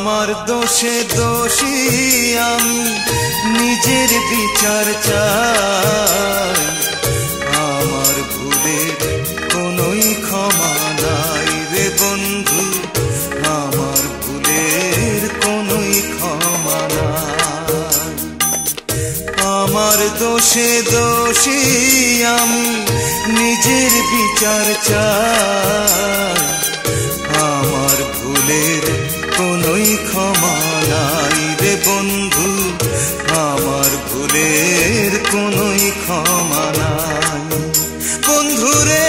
আমার দোষে দোষী আমি নিজের বিচার চাই। আমার ভুলের কোনোই ক্ষমা নাই রে বন্ধু, আমার ভুলের কোনোই ক্ষমা নাই। আমার দোষে দোষী আমি নিজের বিচার চাই। আমার ভুলের কোনোই ক্ষমা নাই রে বন্ধু, আমার ভুলের কোনোই ক্ষমা নাই। বন্ধুরে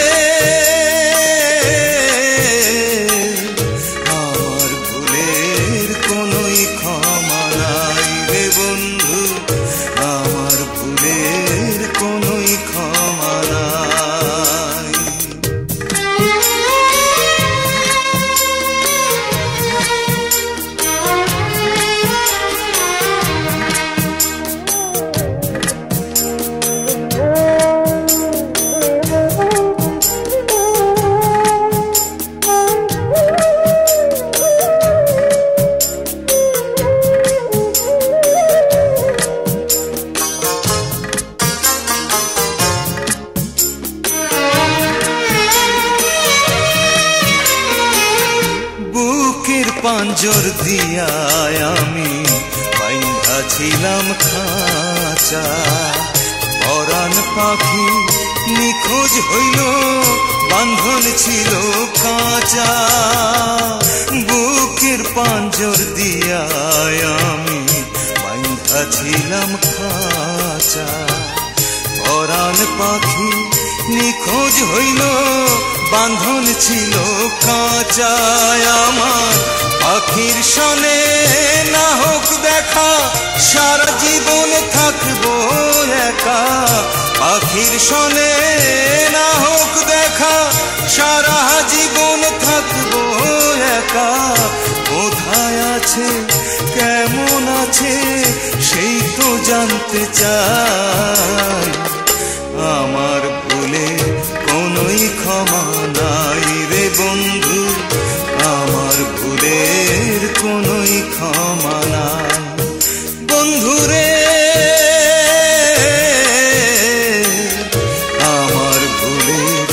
আমার ভুলের কোনোই ক্ষমা নাই রে বন্ধু, আমার ভুলের কোনোই ক্ষমা নাই। পাঞ্জর দিয়া আমি বাইন্ধা ছিলাম খাঁচা, পরাণ পাখি নিখোঁজ হইল বাঁধন ছিল কাঁচা। বুকের পাঞ্জর দিয়া আমি বাইন্ধা ছিলাম খাঁচা, পরাণ পাখি নিখোঁজ হইল বাঁধন ছিল কাঁচা। আমার পাখির সনে না হোক দেখা, সারা জীবন থাকবো একা। পাখির সনে না হোক দেখা, সারা জীবন থাকবো একা। কোথায় আছে কেমন আছে সেই তো জানতে চাই। আমার ভুলে কোনোই ক্ষমা নাই রে বন্ধু, আমার ভুলের কোনোই ক্ষমা নাই। বন্ধুরে আমার ভুলের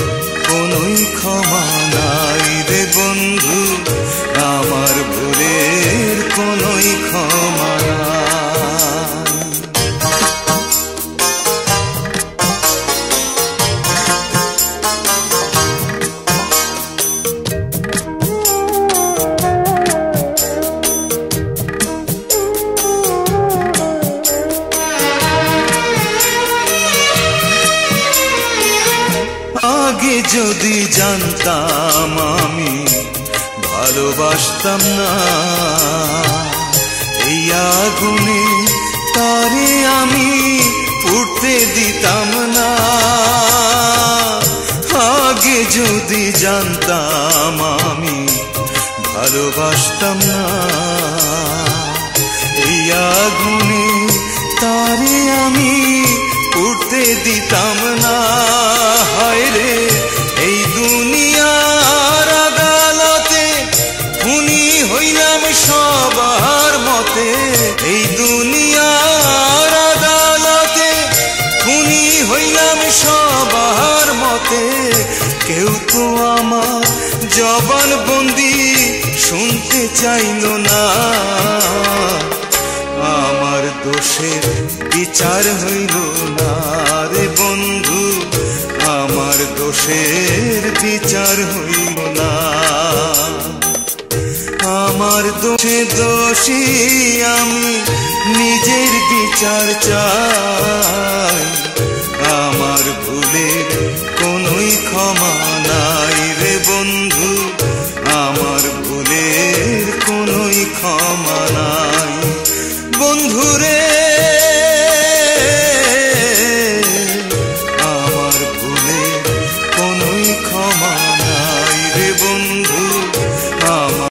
কোনোই ক্ষমা নাই রে বন্ধু, আমার ভুলের কোনোই ক্ষমা নাই। আগে যদি জানতাম আমি ভালোবাসতাম না, এই আগুনে তারে আমি উঠতে দিতাম না। আগে যদি জানতাম আমি ভালোবাসতাম না, এই আগুনে তারে আমি উঠতে দিতাম না। হায় রে এই দুনিয়ার আদালতে খুনি হইলাম সবার মতে। এই দুনিয়ার আদালতে খুনি হইলাম সবার মতে। কেউ তো আমার জবানবন্দি শুনতে চাইল না। আমার দোষের বিচার হইল না রে বন্ধু, আমার দোষের বিচার হইল না। আমার দোষে দোষী আমি নিজের বিচার চাই। আমার ভুলের কোনোই ক্ষমা নাই রে বন্ধু, আমার ভুলের কোনোই ক্ষমা নাই।